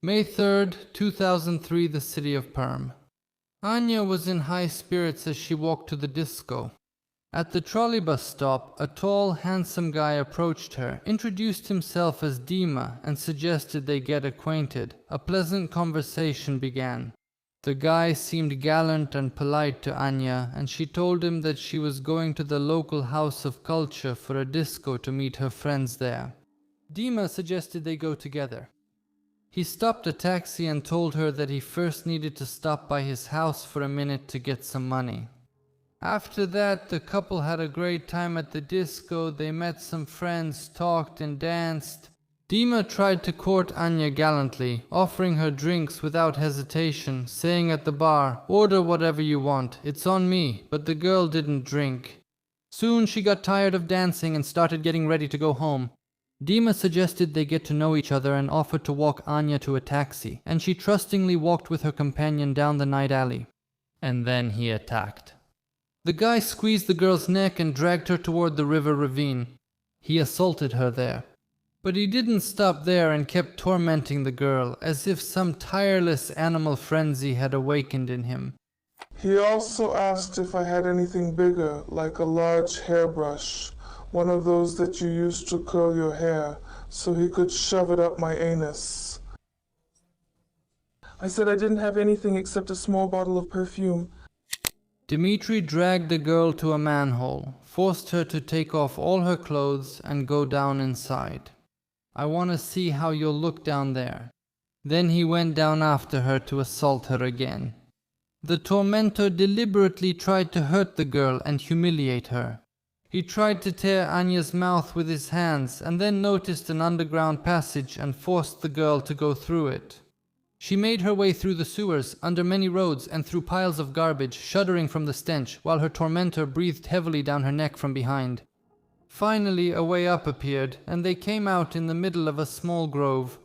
May 3rd, 2003, the city of Perm. Anya was in high spirits as she walked to the disco. At the trolleybus stop, a tall, handsome guy approached her, introduced himself as Dima, and suggested they get acquainted. A pleasant conversation began. The guy seemed gallant and polite to Anya, and she told him that she was going to the local house of culture for a disco to meet her friends there. Dima suggested they go together. He stopped a taxi and told her that he first needed to stop by his house for a minute to get some money. After that, the couple had a great time at the disco. They met some friends, talked and danced. Dima tried to court Anya gallantly, offering her drinks without hesitation, saying at the bar, "Order whatever you want, it's on me," but the girl didn't drink. Soon she got tired of dancing and started getting ready to go home. Dima suggested they get to know each other and offered to walk Anya to a taxi, and she trustingly walked with her companion down the night alley. And then he attacked. The guy squeezed the girl's neck and dragged her toward the river ravine. He assaulted her there. But he didn't stop there and kept tormenting the girl, as if some tireless animal frenzy had awakened in him. He also asked if I had anything bigger, like a large hairbrush, one of those that you use to curl your hair, so he could shove it up my anus. I said I didn't have anything except a small bottle of perfume. Dmitri dragged the girl to a manhole, forced her to take off all her clothes and go down inside. "I want to see how you'll look down there." Then he went down after her to assault her again. The tormentor deliberately tried to hurt the girl and humiliate her. He tried to tear Anya's mouth with his hands and then noticed an underground passage and forced the girl to go through it. She made her way through the sewers, under many roads, and through piles of garbage, shuddering from the stench, while her tormentor breathed heavily down her neck from behind. Finally, a way up appeared, and they came out in the middle of a small grove.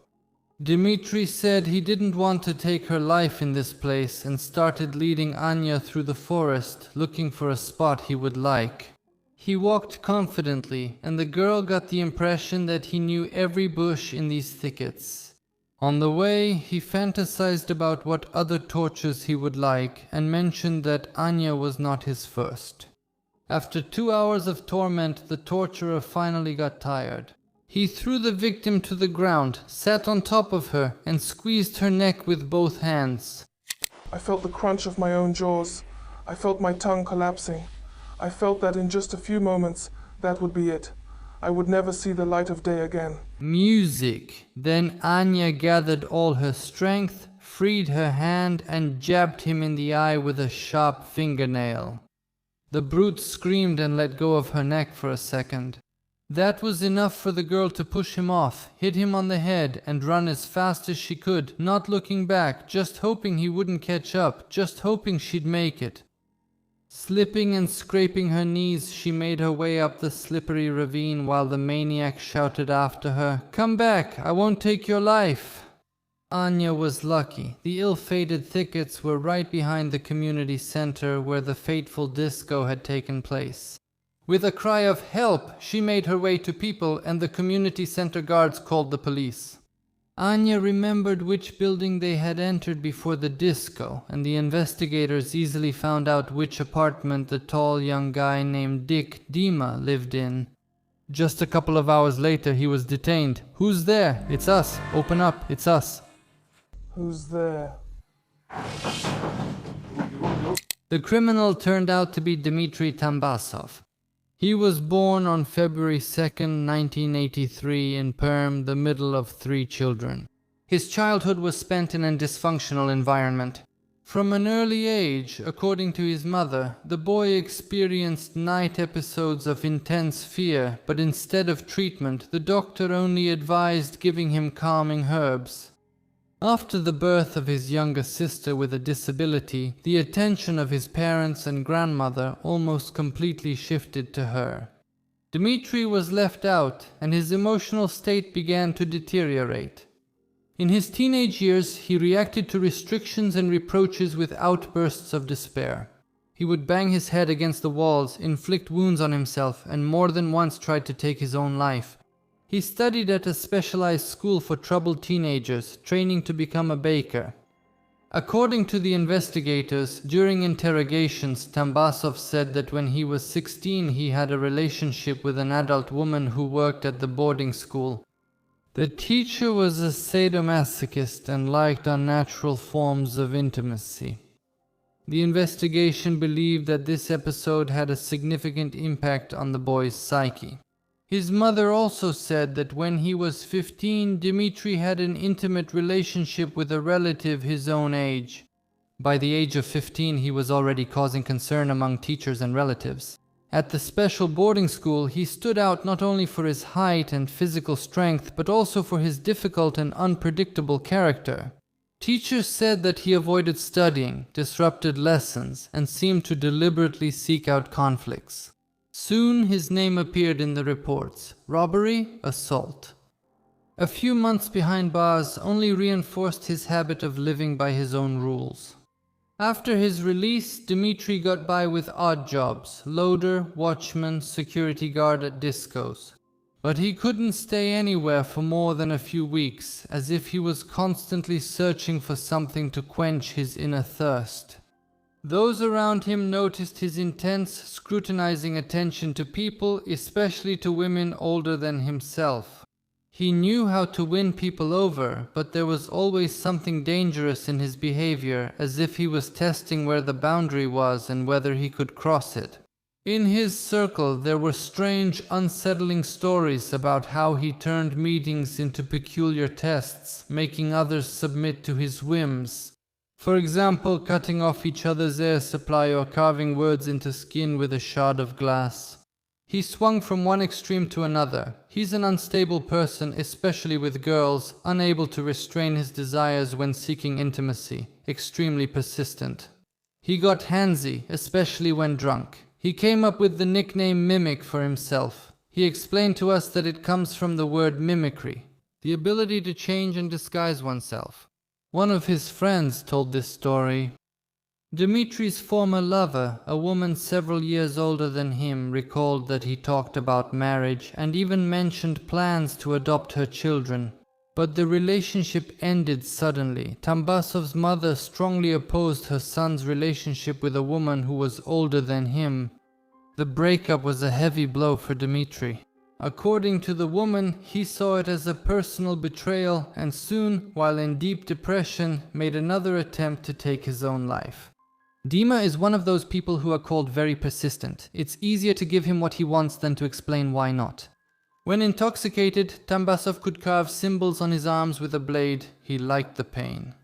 Dmitri said he didn't want to take her life in this place and started leading Anya through the forest, looking for a spot he would like. He walked confidently, and the girl got the impression that he knew every bush in these thickets. On the way, he fantasized about what other tortures he would like and mentioned that Anya was not his first. After 2 hours of torment, the torturer finally got tired. He threw the victim to the ground, sat on top of her, and squeezed her neck with both hands. I felt the crunch of my own jaws. I felt my tongue collapsing. I felt that in just a few moments, that would be it. I would never see the light of day again. Music. Then Anya gathered all her strength, freed her hand, and jabbed him in the eye with a sharp fingernail. The brute screamed and let go of her neck for a second. That was enough for the girl to push him off, hit him on the head, and run as fast as she could, not looking back, just hoping he wouldn't catch up, just hoping she'd make it. Slipping and scraping her knees, she made her way up the slippery ravine while the maniac shouted after her, "Come back, I won't take your life." Anya was lucky. The ill-fated thickets were right behind the community center where the fateful disco had taken place. With a cry of help, she made her way to people, and the community center guards called the police. Anya remembered which building they had entered before the disco, and the investigators easily found out which apartment the tall young guy named Dick Dima lived in. Just a couple of hours later, he was detained. "Who's there? It's us. Open up. It's us." Who's there? The criminal turned out to be Dmitri Tambasov. He was born on February 2nd, 1983 in Perm, the middle of 3 children. His childhood was spent in a dysfunctional environment. From an early age, according to his mother, the boy experienced night episodes of intense fear, but instead of treatment, the doctor only advised giving him calming herbs. After the birth of his younger sister with a disability, the attention of his parents and grandmother almost completely shifted to her. Dmitri was left out, and his emotional state began to deteriorate. In his teenage years, he reacted to restrictions and reproaches with outbursts of despair. He would bang his head against the walls, inflict wounds on himself, and more than once tried to take his own life. He studied at a specialized school for troubled teenagers, training to become a baker. According to the investigators, during interrogations, Tambasov said that when he was 16 he had a relationship with an adult woman who worked at the boarding school. The teacher was a sadomasochist and liked unnatural forms of intimacy. The investigation believed that this episode had a significant impact on the boy's psyche. His mother also said that when he was 15, Dmitry had an intimate relationship with a relative his own age. By the age of 15, he was already causing concern among teachers and relatives. At the special boarding school, he stood out not only for his height and physical strength, but also for his difficult and unpredictable character. Teachers said that he avoided studying, disrupted lessons, and seemed to deliberately seek out conflicts. Soon his name appeared in the reports: robbery, assault. A few months behind bars only reinforced his habit of living by his own rules. After his release, Dmitry got by with odd jobs: loader, watchman, security guard at discos. But he couldn't stay anywhere for more than a few weeks, as if he was constantly searching for something to quench his inner thirst. Those around him noticed his intense, scrutinizing attention to people, especially to women older than himself. He knew how to win people over, but there was always something dangerous in his behavior, as if he was testing where the boundary was and whether he could cross it. In his circle, there were strange, unsettling stories about how he turned meetings into peculiar tests, making others submit to his whims. For example, cutting off each other's air supply or carving words into skin with a shard of glass. He swung from one extreme to another. He's an unstable person, especially with girls, unable to restrain his desires when seeking intimacy, extremely persistent. He got handsy, especially when drunk. He came up with the nickname Mimic for himself. He explained to us that it comes from the word mimicry, the ability to change and disguise oneself. One of his friends told this story. Dmitry's former lover, a woman several years older than him, recalled that he talked about marriage and even mentioned plans to adopt her children. But the relationship ended suddenly. Tambasov's mother strongly opposed her son's relationship with a woman who was older than him. The breakup was a heavy blow for Dmitry. According to the woman, he saw it as a personal betrayal and soon, while in deep depression, made another attempt to take his own life. Dima is one of those people who are called very persistent. It's easier to give him what he wants than to explain why not. When intoxicated, Tambasov could carve symbols on his arms with a blade. He liked the pain.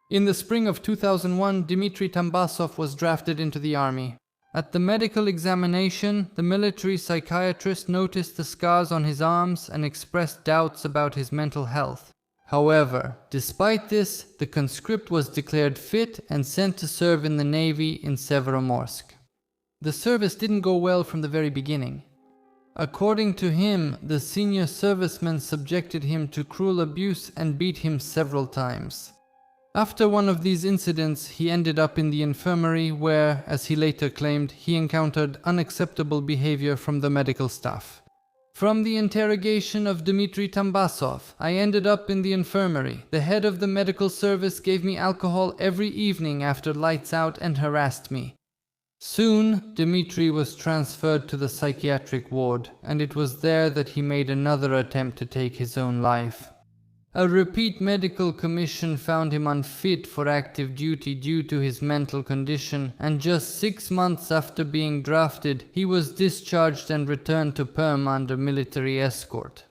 In the spring of 2001, Dmitry Tambasov was drafted into the army. At the medical examination, the military psychiatrist noticed the scars on his arms and expressed doubts about his mental health. However, despite this, the conscript was declared fit and sent to serve in the Navy in Severomorsk. The service didn't go well from the very beginning. According to him, the senior servicemen subjected him to cruel abuse and beat him several times. After one of these incidents, he ended up in the infirmary where, as he later claimed, he encountered unacceptable behavior from the medical staff. From the interrogation of Dmitry Tambasov, I ended up in the infirmary. The head of the medical service gave me alcohol every evening after lights out and harassed me. Soon, Dmitry was transferred to the psychiatric ward, and it was there that he made another attempt to take his own life. A repeat medical commission found him unfit for active duty due to his mental condition, and just 6 months after being drafted, he was discharged and returned to Perm under military escort.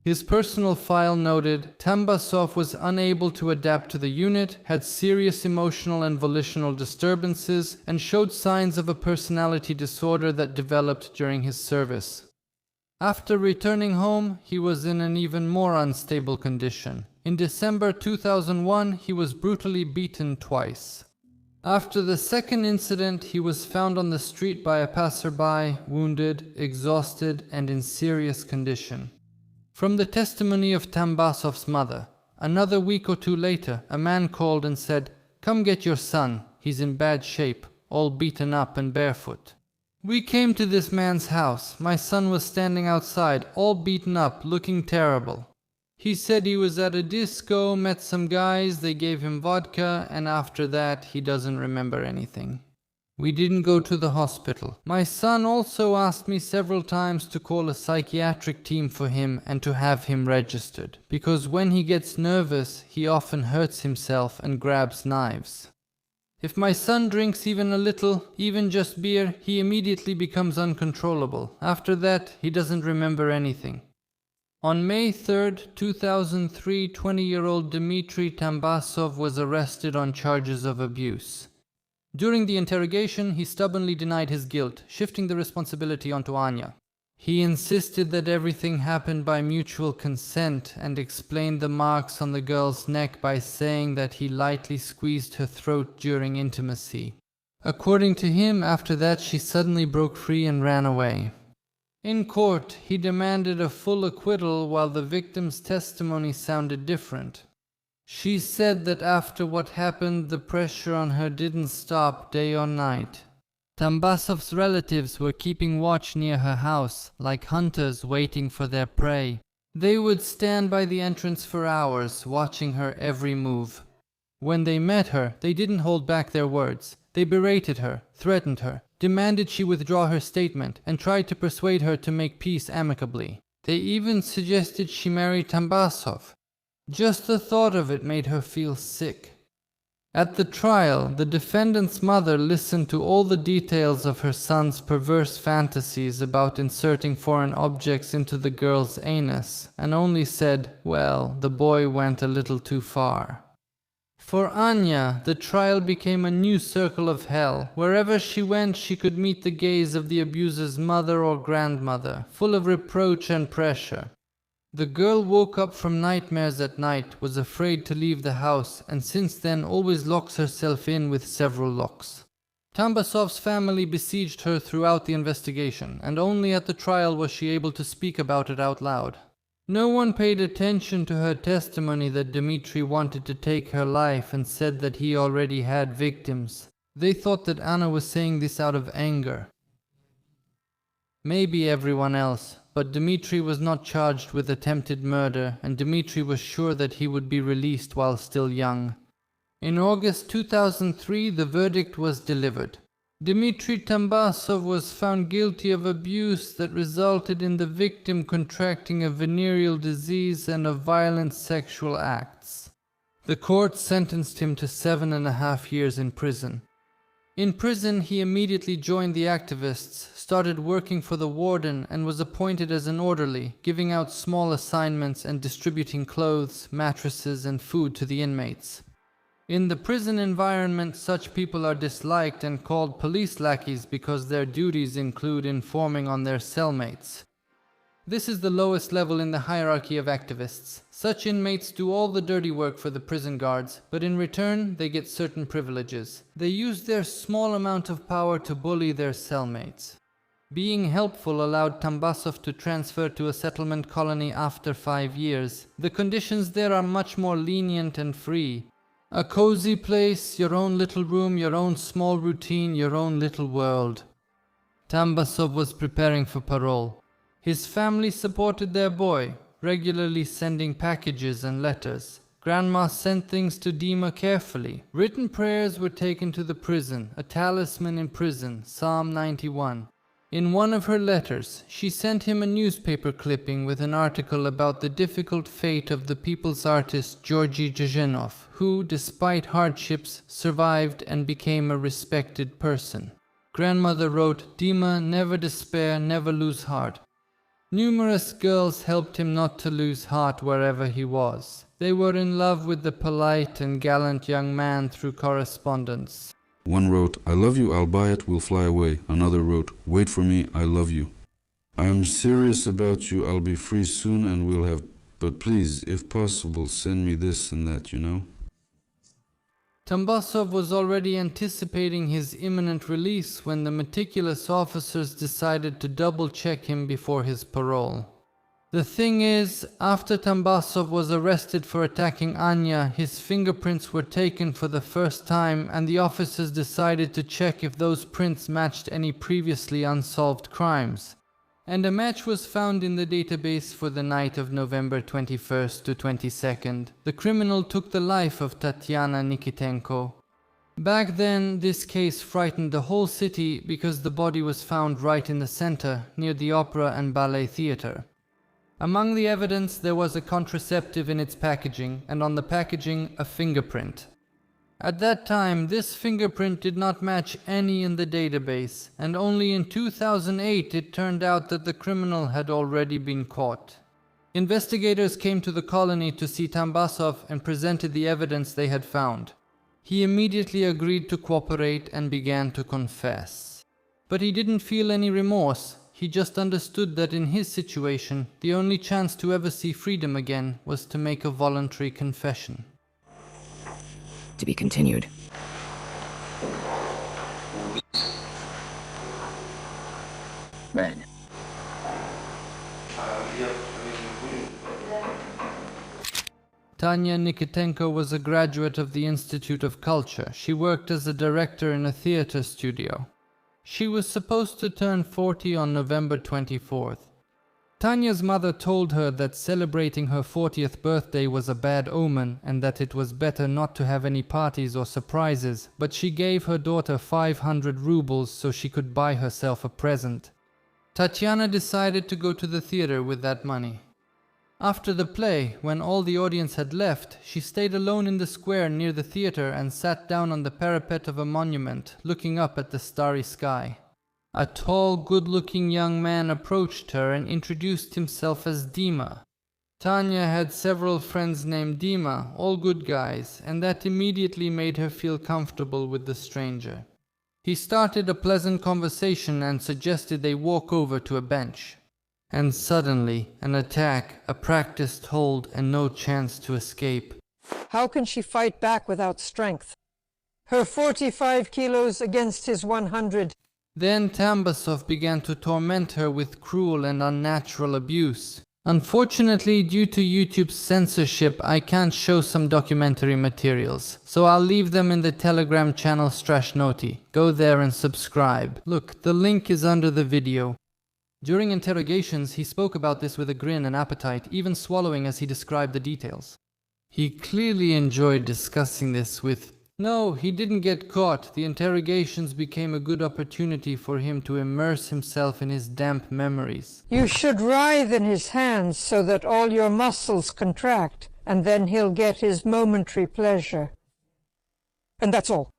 His personal file noted, Tambasov was unable to adapt to the unit, had serious emotional and volitional disturbances, and showed signs of a personality disorder that developed during his service. After returning home, he was in an even more unstable condition. In December 2001, he was brutally beaten twice. After the second incident, he was found on the street by a passerby, wounded, exhausted, and in serious condition. From the testimony of Tambasov's mother, another week or two later, a man called and said, "Come get your son, he's in bad shape, all beaten up and barefoot." We came to this man's house. My son was standing outside, all beaten up, looking terrible. He said he was at a disco, met some guys, they gave him vodka, and after that he doesn't remember anything. We didn't go to the hospital. My son also asked me several times to call a psychiatric team for him and to have him registered, because when he gets nervous, he often hurts himself and grabs knives. If my son drinks even a little, even just beer, he immediately becomes uncontrollable. After that, he doesn't remember anything. On May 3rd, 2003, 20-year-old Dmitry Tambasov was arrested on charges of abuse. During the interrogation, he stubbornly denied his guilt, shifting the responsibility onto Anya. He insisted that everything happened by mutual consent and explained the marks on the girl's neck by saying that he lightly squeezed her throat during intimacy. According to him, after that she suddenly broke free and ran away. In court, he demanded a full acquittal while the victim's testimony sounded different. She said that after what happened, the pressure on her didn't stop day or night. Tambasov's relatives were keeping watch near her house, like hunters waiting for their prey. They would stand by the entrance for hours, watching her every move. When they met her, they didn't hold back their words. They berated her, threatened her, demanded she withdraw her statement, and tried to persuade her to make peace amicably. They even suggested she marry Tambasov. Just the thought of it made her feel sick. At the trial, the defendant's mother listened to all the details of her son's perverse fantasies about inserting foreign objects into the girl's anus, and only said, well, the boy went a little too far. For Anya, the trial became a new circle of hell. Wherever she went, she could meet the gaze of the abuser's mother or grandmother, full of reproach and pressure. The girl woke up from nightmares at night, was afraid to leave the house, and since then always locks herself in with several locks. Tambasov's family besieged her throughout the investigation, and only at the trial was she able to speak about it out loud. No one paid attention to her testimony that Dmitry wanted to take her life and said that he already had victims. They thought that Anna was saying this out of anger. Maybe everyone else, but Dmitry was not charged with attempted murder, and Dmitry was sure that he would be released while still young. In August 2003, the verdict was delivered. Dmitry Tambasov was found guilty of abuse that resulted in the victim contracting a venereal disease and of violent sexual acts. The court sentenced him to 7.5 years in prison. In prison, he immediately joined the activists, started working for the warden, and was appointed as an orderly, giving out small assignments and distributing clothes, mattresses, and food to the inmates. In the prison environment, such people are disliked and called police lackeys because their duties include informing on their cellmates. This is the lowest level in the hierarchy of activists. Such inmates do all the dirty work for the prison guards, but in return they get certain privileges. They use their small amount of power to bully their cellmates. Being helpful allowed Tambasov to transfer to a settlement colony after 5 years. The conditions there are much more lenient and free. A cozy place, your own little room, your own small routine, your own little world. Tambasov was preparing for parole. His family supported their boy, regularly sending packages and letters. Grandma sent things to Dima carefully. Written prayers were taken to the prison, a talisman in prison, Psalm 91. In one of her letters, she sent him a newspaper clipping with an article about the difficult fate of the people's artist Georgy Zhizhenov, who, despite hardships, survived and became a respected person. Grandmother wrote, Dima, never despair, never lose heart. Numerous girls helped him not to lose heart wherever he was. They were in love with the polite and gallant young man through correspondence. One wrote, I love you, I'll buy it, we'll fly away. Another wrote, wait for me, I love you. I'm serious about you, I'll be free soon and we'll have, but please, if possible, send me this and that, you know? Tambasov was already anticipating his imminent release when the meticulous officers decided to double-check him before his parole. The thing is, after Tambasov was arrested for attacking Anya, his fingerprints were taken for the first time and the officers decided to check if those prints matched any previously unsolved crimes. And a match was found in the database for the night of November 21st to 22nd. The criminal took the life of Tatiana Nikitenko. Back then, this case frightened the whole city because the body was found right in the center, near the opera and ballet theater. Among the evidence, there was a contraceptive in its packaging, and on the packaging, a fingerprint. At that time, this fingerprint did not match any in the database, and only in 2008 it turned out that the criminal had already been caught. Investigators came to the colony to see Tambasov and presented the evidence they had found. He immediately agreed to cooperate and began to confess. But he didn't feel any remorse. He just understood that in his situation, the only chance to ever see freedom again was to make a voluntary confession. To be continued. Red. Tanya Nikitenko was a graduate of the Institute of Culture. She worked as a director in a theater studio. She was supposed to turn 40 on November 24th. Tanya's mother told her that celebrating her 40th birthday was a bad omen and that it was better not to have any parties or surprises, but she gave her daughter 500 rubles so she could buy herself a present. Tatiana decided to go to the theater with that money. After the play, when all the audience had left, she stayed alone in the square near the theater and sat down on the parapet of a monument, looking up at the starry sky. A tall, good-looking young man approached her and introduced himself as Dima. Tanya had several friends named Dima, all good guys, and that immediately made her feel comfortable with the stranger. He started a pleasant conversation and suggested they walk over to a bench. And suddenly, an attack, a practiced hold, and no chance to escape. How can she fight back without strength? Her 45 kilos against his 100. Then Tambasov began to torment her with cruel and unnatural abuse. Unfortunately, due to YouTube's censorship, I can't show some documentary materials, so I'll leave them in the Telegram channel /Noti. Go there and subscribe. Look, the link is under the video. During interrogations, he spoke about this with a grin and appetite, even swallowing as he described the details. He clearly enjoyed discussing this with... No, he didn't get caught. The interrogations became a good opportunity for him to immerse himself in his damp memories. You should writhe in his hands so that all your muscles contract, and then he'll get his momentary pleasure. And that's all.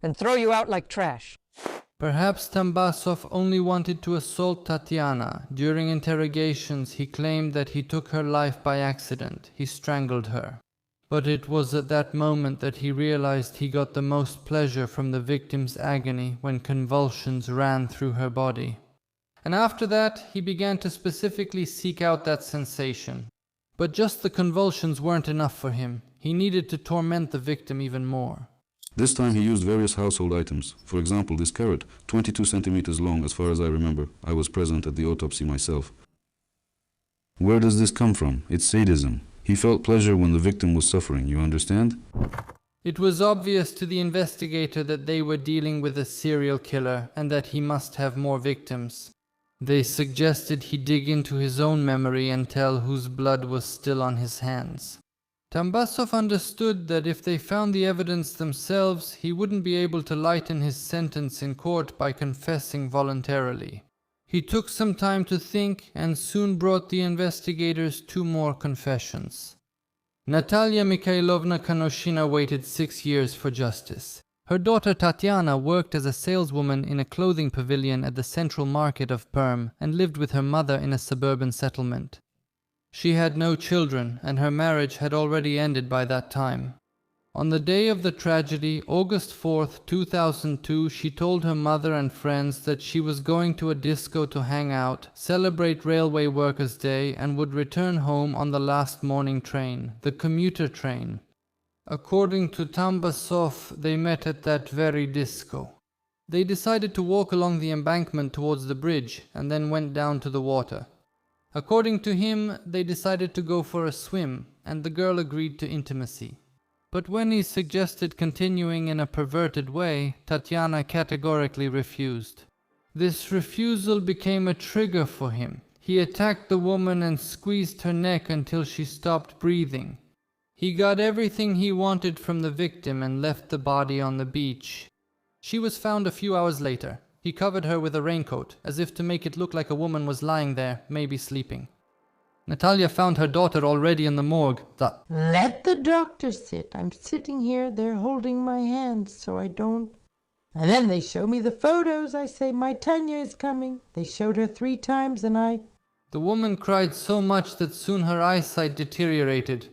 And throw you out like trash. Perhaps Tambasov only wanted to assault Tatiana. During interrogations, he claimed that he took her life by accident. He strangled her. But it was at that moment that he realized he got the most pleasure from the victim's agony when convulsions ran through her body. And after that, he began to specifically seek out that sensation. But just the convulsions weren't enough for him. He needed to torment the victim even more. This time he used various household items. For example, this carrot, 22 centimeters long as far as I remember. I was present at the autopsy myself. Where does this come from? It's sadism. He felt pleasure when the victim was suffering, you understand? It was obvious to the investigator that they were dealing with a serial killer and that he must have more victims. They suggested he dig into his own memory and tell whose blood was still on his hands. Tambasov understood that if they found the evidence themselves, he wouldn't be able to lighten his sentence in court by confessing voluntarily. He took some time to think and soon brought the investigators 2 more confessions. Natalia Mikhailovna Kanoshina waited 6 years for justice. Her daughter Tatiana worked as a saleswoman in a clothing pavilion at the central market of Perm and lived with her mother in a suburban settlement. She had no children, and her marriage had already ended by that time. On the day of the tragedy, August 4th, 2002, she told her mother and friends that she was going to a disco to hang out, celebrate Railway Workers' Day, and would return home on the last morning train, the commuter train. According to Tambasov, they met at that very disco. They decided to walk along the embankment towards the bridge, and then went down to the water. According to him, they decided to go for a swim, and the girl agreed to intimacy. But when he suggested continuing in a perverted way, Tatiana categorically refused. This refusal became a trigger for him. He attacked the woman and squeezed her neck until she stopped breathing. He got everything he wanted from the victim and left the body on the beach. She was found a few hours later. He covered her with a raincoat, as if to make it look like a woman was lying there, maybe sleeping. Natalia found her daughter already in the morgue. Let the doctor sit. I'm sitting here, they're holding my hand so I don't... And then they show me the photos. I say, my Tanya is coming. They showed her 3 times and I... The woman cried so much that soon her eyesight deteriorated.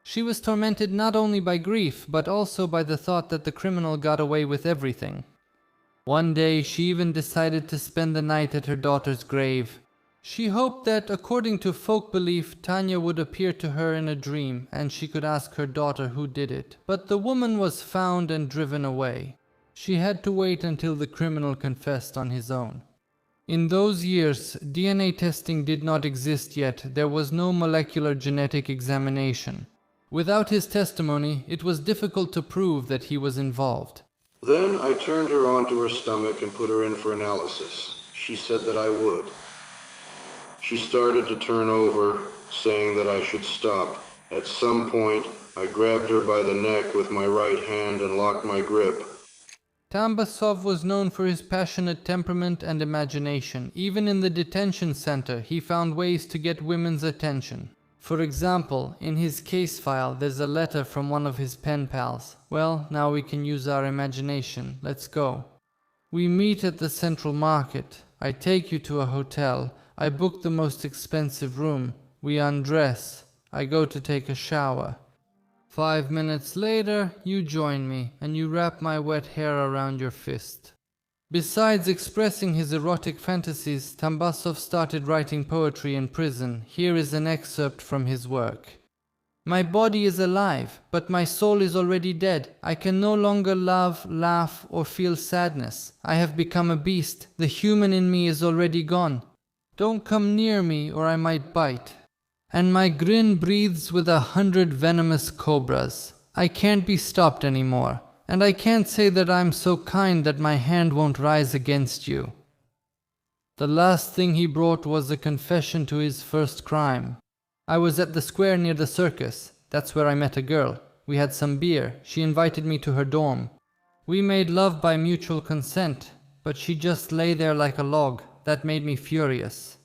She was tormented not only by grief, but also by the thought that the criminal got away with everything. One day, she even decided to spend the night at her daughter's grave. She hoped that, according to folk belief, Tanya would appear to her in a dream and she could ask her daughter who did it. But the woman was found and driven away. She had to wait until the criminal confessed on his own. In those years, DNA testing did not exist yet. There was no molecular genetic examination. Without his testimony, it was difficult to prove that he was involved. Then I turned her onto her stomach and put her in for analysis. She said that I would. She started to turn over, saying that I should stop. At some point, I grabbed her by the neck with my right hand and locked my grip. Tambasov was known for his passionate temperament and imagination. Even in the detention center, he found ways to get women's attention. For example, in his case file, there's a letter from one of his pen pals. Well, now we can use our imagination. Let's go. We meet at the Central Market. I take you to a hotel. I book the most expensive room. We undress. I go to take a shower. 5 minutes later, you join me, and you wrap my wet hair around your fist. Besides expressing his erotic fantasies, Tambasov started writing poetry in prison. Here is an excerpt from his work. My body is alive, but my soul is already dead. I can no longer love, laugh, or feel sadness. I have become a beast. The human in me is already gone. Don't come near me, or I might bite. And my grin breathes with 100 venomous cobras. I can't be stopped anymore. And I can't say that I'm so kind that my hand won't rise against you. The last thing he brought was a confession to his first crime. I was at the square near the circus. That's where I met a girl. We had some beer. She invited me to her dorm. We made love by mutual consent, but she just lay there like a log. That made me furious.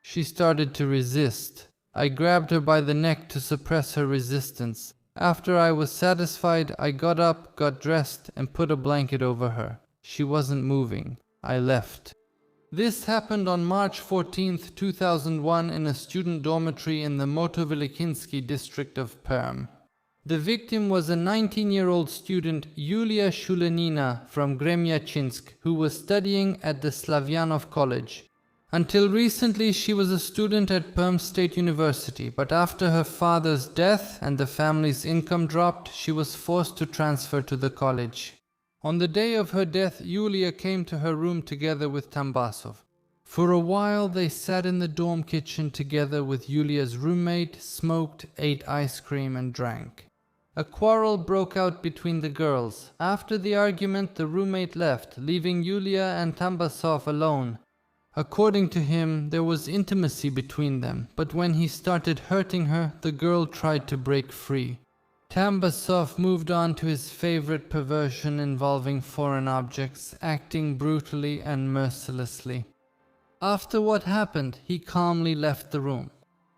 She started to resist. I grabbed her by the neck to suppress her resistance. After I was satisfied, I got up, got dressed, and put a blanket over her. She wasn't moving. I left. This happened on March 14, 2001 in a student dormitory in the Motovilikinsky district of Perm. The victim was a 19-year-old student, Yulia Shulenina from Gremyachinsk, who was studying at the Slavyanov College. Until recently, she was a student at Perm State University, but after her father's death and the family's income dropped, she was forced to transfer to the college. On the day of her death, Yulia came to her room together with Tambasov. For a while, they sat in the dorm kitchen together with Yulia's roommate, smoked, ate ice cream, and drank. A quarrel broke out between the girls. After the argument, the roommate left, leaving Yulia and Tambasov alone. According to him, there was intimacy between them, but when he started hurting her, the girl tried to break free. Tambasov moved on to his favorite perversion involving foreign objects, acting brutally and mercilessly. After what happened, he calmly left the room.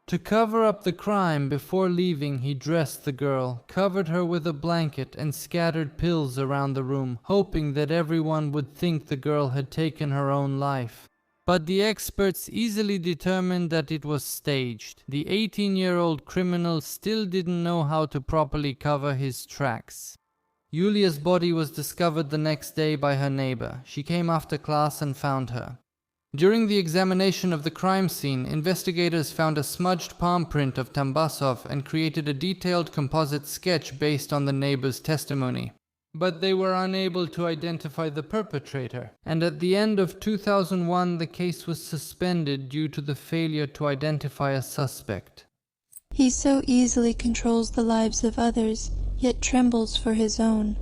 To cover up the crime, before leaving, he dressed the girl, covered her with a blanket, and scattered pills around the room, hoping that everyone would think the girl had taken her own life. But the experts easily determined that it was staged. The 18-year-old criminal still didn't know how to properly cover his tracks. Yulia's body was discovered the next day by her neighbor. She came after class and found her. During the examination of the crime scene, investigators found a smudged palm print of Tambasov and created a detailed composite sketch based on the neighbor's testimony. but they were unable to identify the perpetrator, and at the end of 2001 the case was suspended due to the failure to identify a suspect. He so easily controls the lives of others, yet trembles for his own.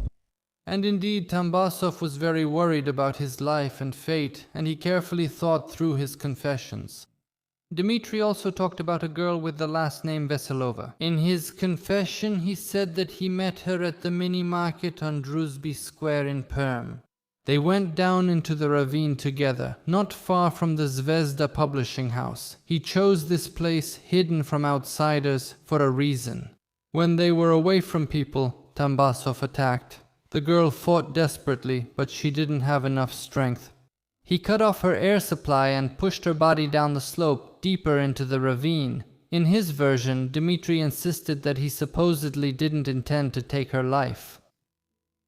And indeed, Tambasov was very worried about his life and fate, and he carefully thought through his confessions. Dmitri also talked about a girl with the last name Veselova. In his confession, he said that he met her at the mini-market on Druzhby Square in Perm. They went down into the ravine together, not far from the Zvezda publishing house. He chose this place, hidden from outsiders, for a reason. When they were away from people, Tambasov attacked. The girl fought desperately, but she didn't have enough strength. He cut off her air supply and pushed her body down the slope, deeper into the ravine. In his version, Dmitri insisted that he supposedly didn't intend to take her life.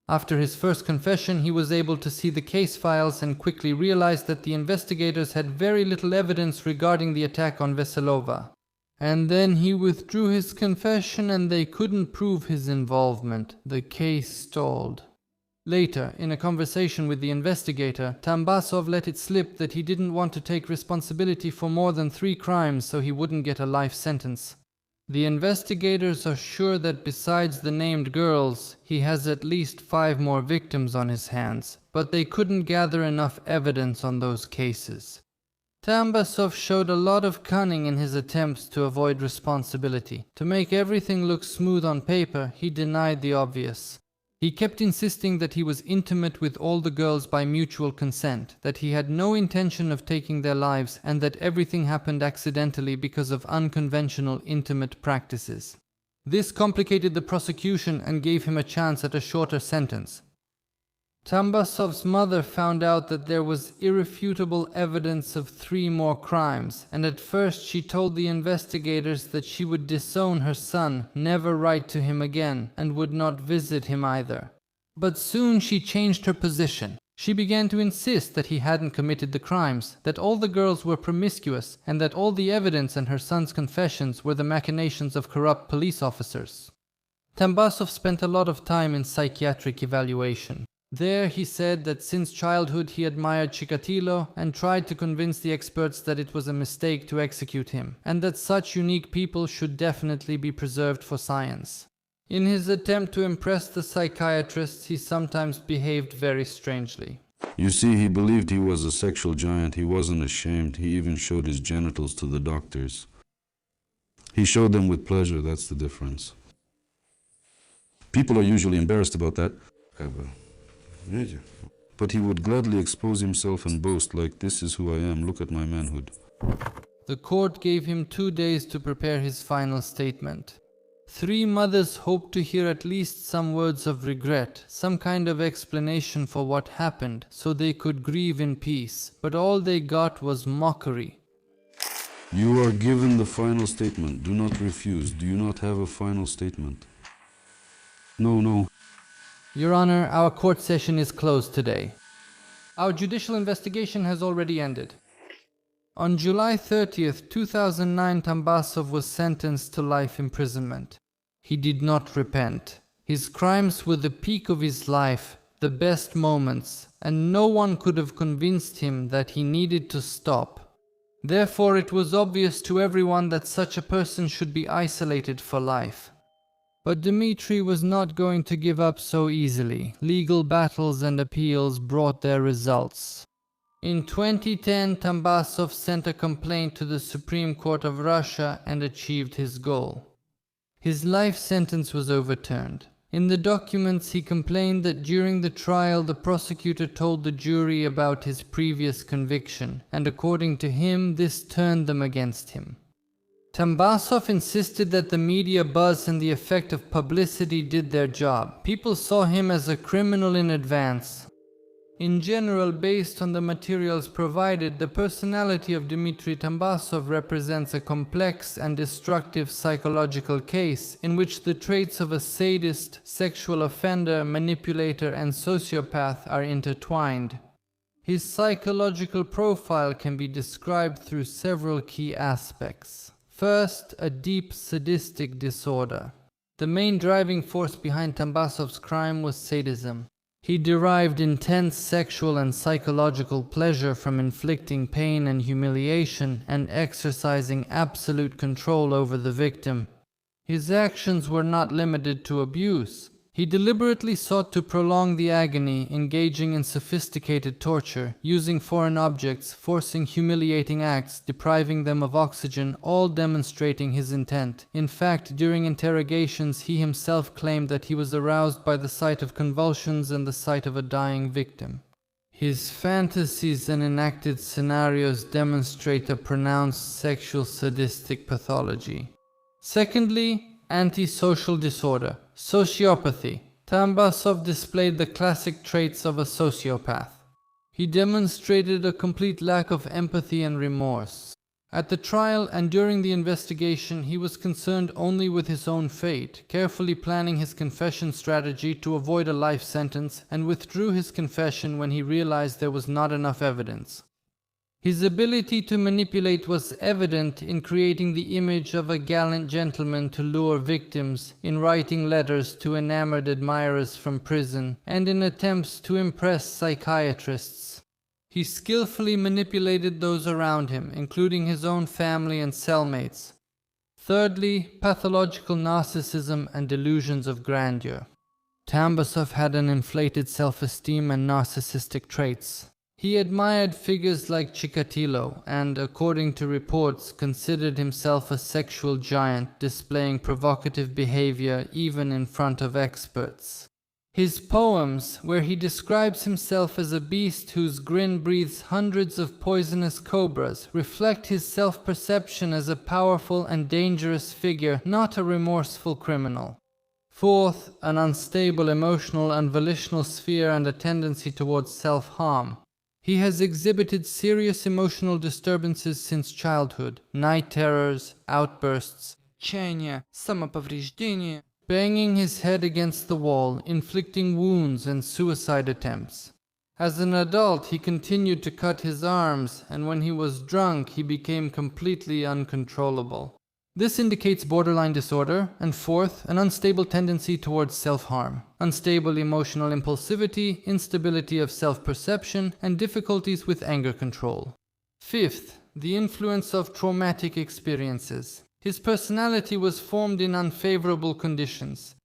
After his first confession, he was able to see the case files and quickly realized that the investigators had very little evidence regarding the attack on Veselova. And then he withdrew his confession and they couldn't prove his involvement. The case stalled. Later, in a conversation with the investigator, Tambasov let it slip that he didn't want to take responsibility for more than 3 crimes so he wouldn't get a life sentence. The investigators are sure that besides the named girls, he has at least 5 more victims on his hands, but they couldn't gather enough evidence on those cases. Tambasov showed a lot of cunning in his attempts to avoid responsibility. To make everything look smooth on paper, he denied the obvious. He kept insisting that he was intimate with all the girls by mutual consent, that he had no intention of taking their lives, and that everything happened accidentally because of unconventional intimate practices. This complicated the prosecution and gave him a chance at a shorter sentence. Tambasov's mother found out that there was irrefutable evidence of 3 more crimes, and at first she told the investigators that she would disown her son, never write to him again, and would not visit him either. But soon she changed her position. She began to insist that he hadn't committed the crimes, that all the girls were promiscuous, and that all the evidence and her son's confessions were the machinations of corrupt police officers. Tambasov spent a lot of time in psychiatric evaluation. There he said that since childhood he admired Chikatilo and tried to convince the experts that it was a mistake to execute him, and that such unique people should definitely be preserved for science. In his attempt to impress the psychiatrists, he sometimes behaved very strangely. You see, he believed he was a sexual giant. He wasn't ashamed. He even showed his genitals to the doctors. He showed them with pleasure, that's the difference. People are usually embarrassed about that. But he would gladly expose himself and boast, like, this is who I am, look at my manhood. The court gave him 2 days to prepare his final statement. 3 mothers hoped to hear at least some words of regret, some kind of explanation for what happened, so they could grieve in peace, but all they got was mockery. You are given the final statement. Do not refuse. Do you not have a final statement? No. Your Honor, our court session is closed today. Our judicial investigation has already ended. On July 30th, 2009, Tambasov was sentenced to life imprisonment. He did not repent. His crimes were the peak of his life, the best moments, and no one could have convinced him that he needed to stop. Therefore, it was obvious to everyone that such a person should be isolated for life. But Dmitri was not going to give up so easily. Legal battles and appeals brought their results. In 2010, Tambasov sent a complaint to the Supreme Court of Russia and achieved his goal. His life sentence was overturned. In the documents, he complained that during the trial the prosecutor told the jury about his previous conviction, and according to him, this turned them against him. Tambasov insisted that the media buzz and the effect of publicity did their job. People saw him as a criminal in advance. In general, based on the materials provided, the personality of Dmitri Tambasov represents a complex and destructive psychological case in which the traits of a sadist, sexual offender, manipulator, and sociopath are intertwined. His psychological profile can be described through several key aspects. First, a deep sadistic disorder. The main driving force behind Tambasov's crime was sadism. He derived intense sexual and psychological pleasure from inflicting pain and humiliation and exercising absolute control over the victim. His actions were not limited to abuse. He deliberately sought to prolong the agony, engaging in sophisticated torture, using foreign objects, forcing humiliating acts, depriving them of oxygen, all demonstrating his intent. In fact, during interrogations, he himself claimed that he was aroused by the sight of convulsions and the sight of a dying victim. His fantasies and enacted scenarios demonstrate a pronounced sexual sadistic pathology. Secondly, antisocial disorder, sociopathy. Tambasov displayed the classic traits of a sociopath. He demonstrated a complete lack of empathy and remorse. At the trial and during the investigation, he was concerned only with his own fate, carefully planning his confession strategy to avoid a life sentence, and withdrew his confession when he realized there was not enough evidence. His ability to manipulate was evident in creating the image of a gallant gentleman to lure victims, in writing letters to enamored admirers from prison, and in attempts to impress psychiatrists. He skillfully manipulated those around him, including his own family and cellmates. Thirdly, pathological narcissism and delusions of grandeur. Tambasov had an inflated self-esteem and narcissistic traits. He admired figures like Chikatilo and, according to reports, considered himself a sexual giant, displaying provocative behavior even in front of experts. His poems, where he describes himself as a beast whose grin breathes hundreds of poisonous cobras, reflect his self-perception as a powerful and dangerous figure, not a remorseful criminal. Fourth, an unstable emotional and volitional sphere and a tendency towards self-harm. He has exhibited serious emotional disturbances since childhood, night terrors, outbursts, Отчаяние, самоповреждение. banging his head against the wall, inflicting wounds and suicide attempts. As an adult, he continued to cut his arms, and when he was drunk, he became completely uncontrollable. This indicates borderline disorder, and fourth, an unstable tendency towards self-harm, unstable emotional impulsivity, instability of self-perception, and difficulties with anger control. Fifth, the influence of traumatic experiences. His personality was formed in unfavorable conditions.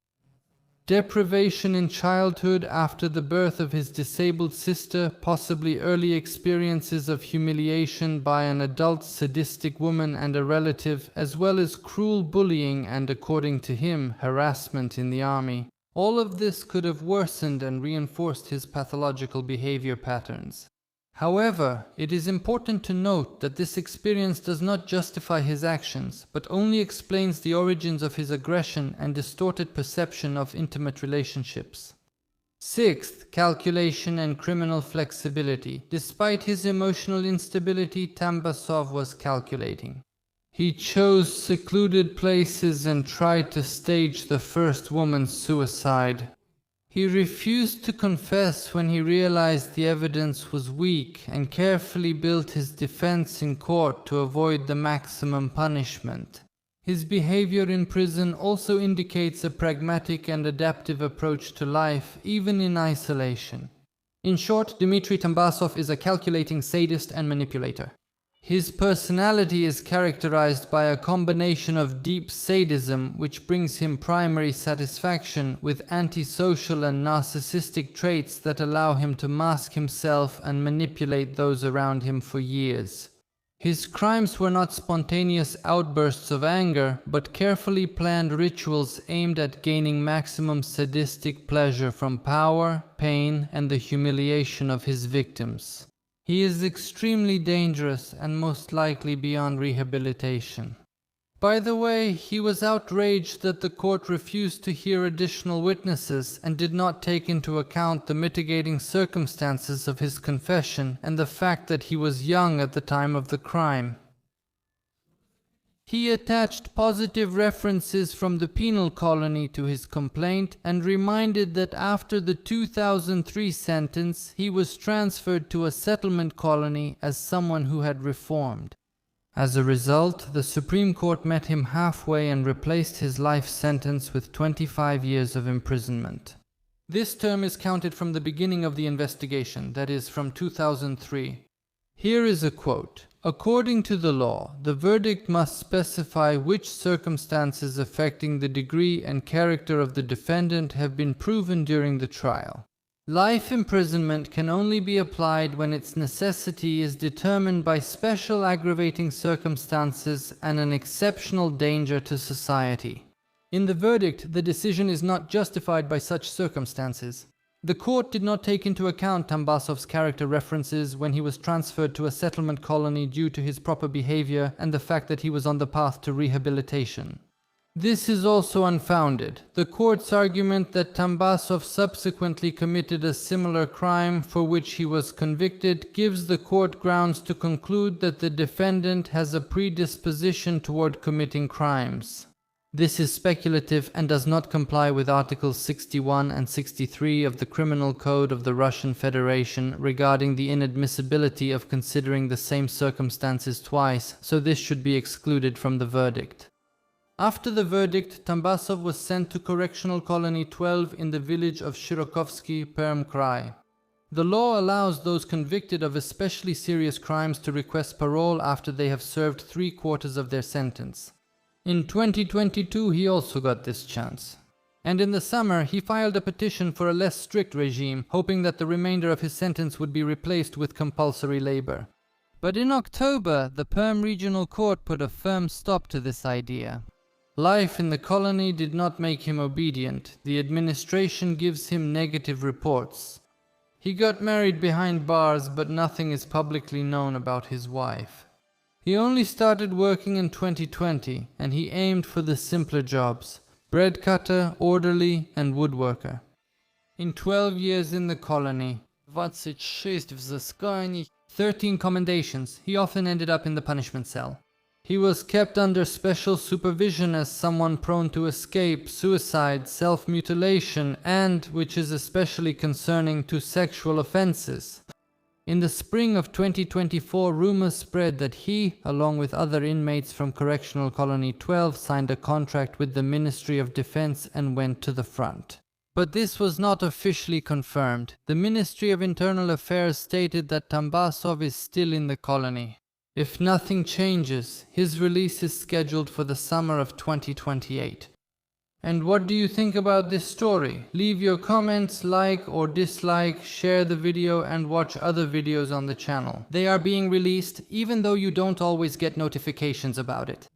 Deprivation in childhood after the birth of his disabled sister, possibly early experiences of humiliation by an adult sadistic woman and a relative, as well as cruel bullying and, according to him, harassment in the army. All of this could have worsened and reinforced his pathological behavior patterns. However, it is important to note that this experience does not justify his actions, but only explains the origins of his aggression and distorted perception of intimate relationships. Sixth, calculation and criminal flexibility. Despite his emotional instability, Tambasov was calculating. He chose secluded places and tried to stage the first woman's suicide. He refused to confess when he realized the evidence was weak and carefully built his defense in court to avoid the maximum punishment. His behavior in prison also indicates a pragmatic and adaptive approach to life, even in isolation. In short, Dmitry Tambasov is a calculating sadist and manipulator. His personality is characterized by a combination of deep sadism, which brings him primary satisfaction, with antisocial and narcissistic traits that allow him to mask himself and manipulate those around him for years. His crimes were not spontaneous outbursts of anger, but carefully planned rituals aimed at gaining maximum sadistic pleasure from power, pain, and the humiliation of his victims. He is extremely dangerous and most likely beyond rehabilitation. By the way, he was outraged that the court refused to hear additional witnesses and did not take into account the mitigating circumstances of his confession and the fact that he was young at the time of the crime. He attached positive references from the penal colony to his complaint and reminded that after the 2003 sentence, he was transferred to a settlement colony as someone who had reformed. As a result, the Supreme Court met him halfway and replaced his life sentence with 25 years of imprisonment. This term is counted from the beginning of the investigation, that is, from 2003. Here is a quote. According to the law, the verdict must specify which circumstances affecting the degree and character of the defendant have been proven during the trial. Life imprisonment can only be applied when its necessity is determined by special aggravating circumstances and an exceptional danger to society. In the verdict, the decision is not justified by such circumstances. The court did not take into account Tambasov's character references when he was transferred to a settlement colony due to his proper behavior and the fact that he was on the path to rehabilitation. This is also unfounded. The court's argument that Tambasov subsequently committed a similar crime for which he was convicted gives the court grounds to conclude that the defendant has a predisposition toward committing crimes. This is speculative and does not comply with Articles 61 and 63 of the Criminal Code of the Russian Federation regarding the inadmissibility of considering the same circumstances twice, so this should be excluded from the verdict. After the verdict, Tambasov was sent to Correctional Colony 12 in the village of Shirokovsky, Perm Krai. The law allows those convicted of especially serious crimes to request parole after they have served 3/4 of their sentence. In 2022 he also got this chance. And in the summer he filed a petition for a less strict regime, hoping that the remainder of his sentence would be replaced with compulsory labor. But in October, the Perm Regional Court put a firm stop to this idea. Life in the colony did not make him obedient. The administration gives him negative reports. He got married behind bars, but nothing is publicly known about his wife. He only started working in 2020, and he aimed for the simpler jobs: bread cutter, orderly, and woodworker. In 12 years in the colony, 26 взысканий, 13 commendations, he often ended up in the punishment cell. He was kept under special supervision as someone prone to escape, suicide, self-mutilation, and, which is especially concerning, to sexual offenses. In the spring of 2024, rumors spread that he, along with other inmates from Correctional Colony 12, signed a contract with the Ministry of Defense and went to the front. But this was not officially confirmed. The Ministry of Internal Affairs stated that Tambasov is still in the colony. If nothing changes, his release is scheduled for the summer of 2028. And what do you think about this story? Leave your comments, like or dislike, share the video and watch other videos on the channel. They are being released even though you don't always get notifications about it.